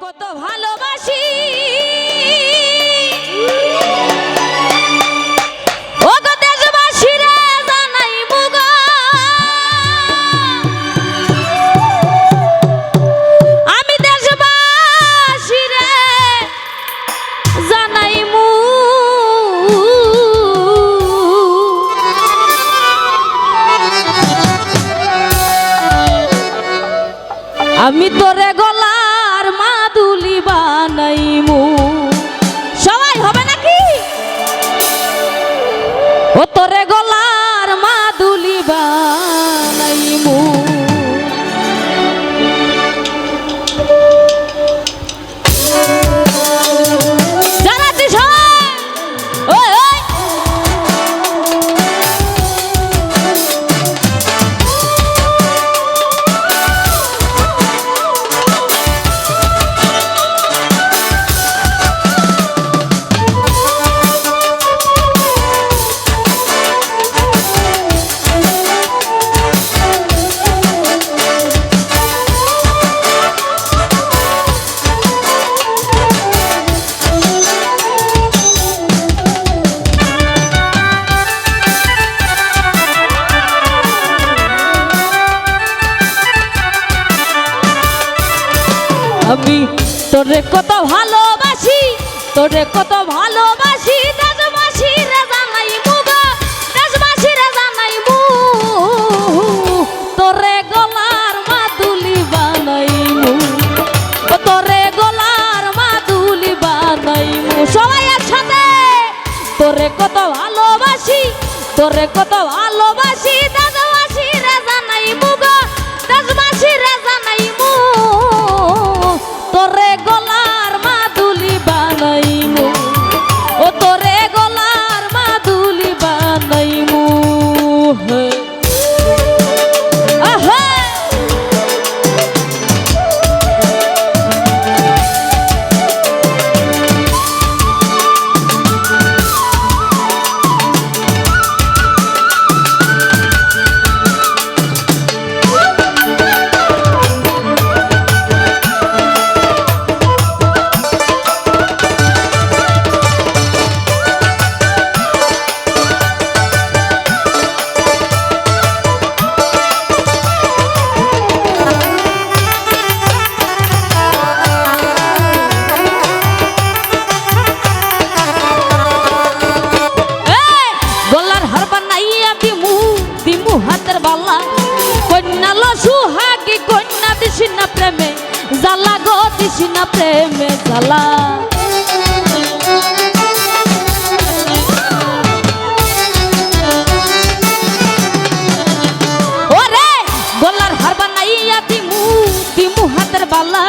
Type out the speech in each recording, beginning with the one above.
কত ভালোবাসি ও গো দেশবাসী রে জানাই মুগা আমি দেশবাসী রে জানাই মু আমি তোরে গলার মাদুলি বানাইমু সবাই হবে নাকি ও তোরে গলার মাদুলি বানাইমু জানাতিস ওই ওই আমি তোরে কত ভালোবাসি তোরে কত ভালোবাসি দেশবাসী রে জানাই মুগা দেশবাসী রে জানাই মু তোরে গলার মাদুলি বানাইমু ও তোরে গলার মাদুলি বানাইমু সবাই একসাথে তোরে কত ভালোবাসি তোরে কত ভালোবাসি দেশবাসী রে জানাই মুগা দেশবাসী রে জানাই মু তোরে গলার মাদুলি বানাইমু ও তোরে গলার মাদুলি বানাইমু আহা হাতের বালা কন্যা লসু হাগি কন্যা দিস না প্রেমে জ্বালা গো দিস না প্রেমে জ্বালা ওরে গলার হার বানাইয়া দিমু দিমু হাতের বালা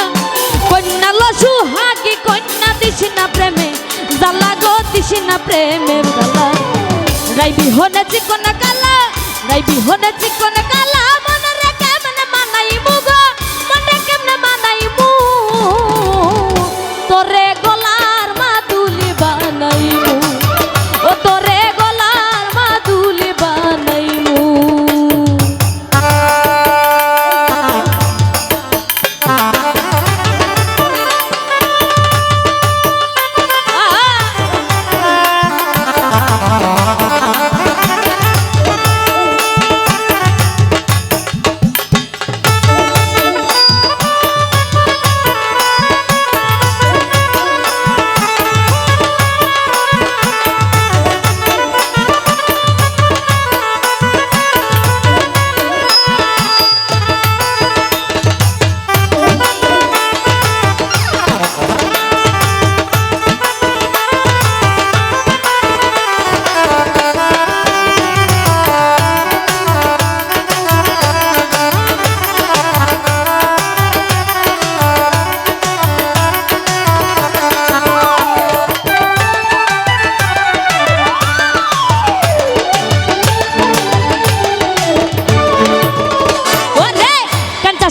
কন্যা লসু হাগি কন্যা দিস না প্রেমে জ্বালা গো দিস না প্রেমের জ্বালা রাইবি হনে চিকন কালা রাইবি হনে চিকন কালা মনে রে কেমনে মানাইমু গো মনে কেমনে মানাইমু তোরে গলার মাদুলি বানাইমু ও তোরে গলার মাদুলি বানাইমু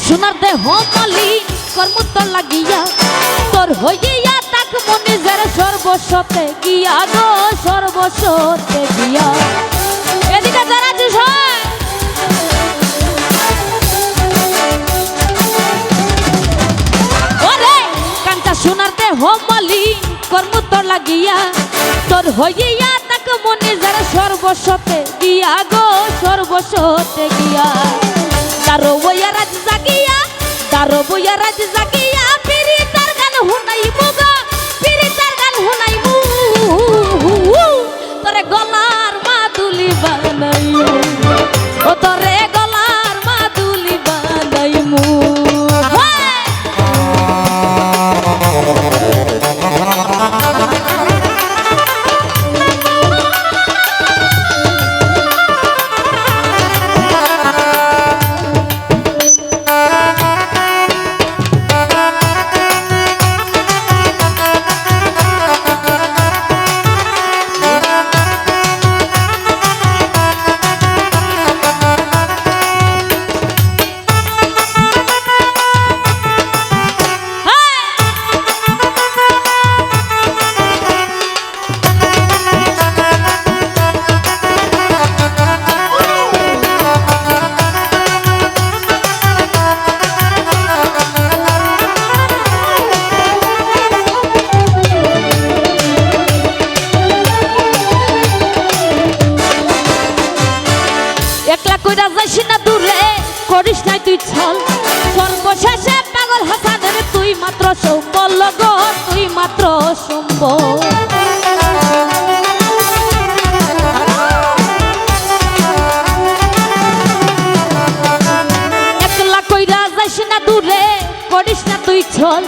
সোনার দেহ মালি কর্মত লাগিয়া তোর হইয়া তাক মনে যার সর্বস্বতে গিয়া গো সর্বস্বতে গিয়া এদিকে যারা দিস ওরে সোনার দেহ মালি কর্ম তোর লাগিয়া তোর হইয়া তাকে মনে যারা সর্বস্বতে গিয়া গো সর্বস্বতে গিয়া কারো বইয়া রাজ জাগিয়া কারো বইয়া রাজ জাগিয়া পিরি তার গান হুনাই মুগা পিরি তার গান হুনাই মু তোরে গলার মাদুলি বানাইও ও তোরে গলার মাদুলি বানাইমু একলা কইরা যাইস না দূরে করিস নাই তুই ছল সর্বশেষে পাগল হাসানের তুই মাত্র সম্বল গো তুই মাত্র সম্বল একলা কইরা যাইস না দূরে করিস না তুই ছল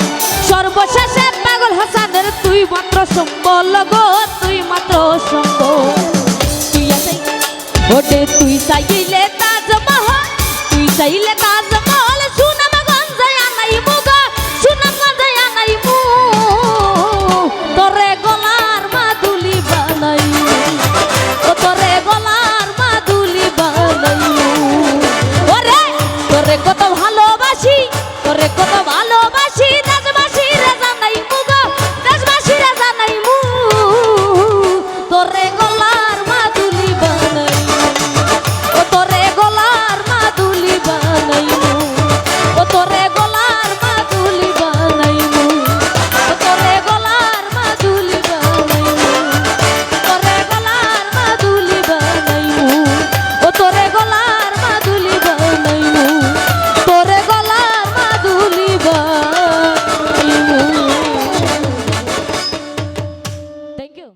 সর্বশেষে পাগল হাসানের তুই মাত্র সম্বল গো তুই মাত্র সম্বল ওটে তুই চাইলে তাজমহল তুই চাইলে তাজমহল সুনাম গঞ্জায় আনাই মুগা সুনাম গঞ্জায় আনাই মু তোরে গলার মাদুলি বানাই ও তোরে গলার মাদুলি বানাই ওরে তোরে কত ভালোবাসি তোরে কত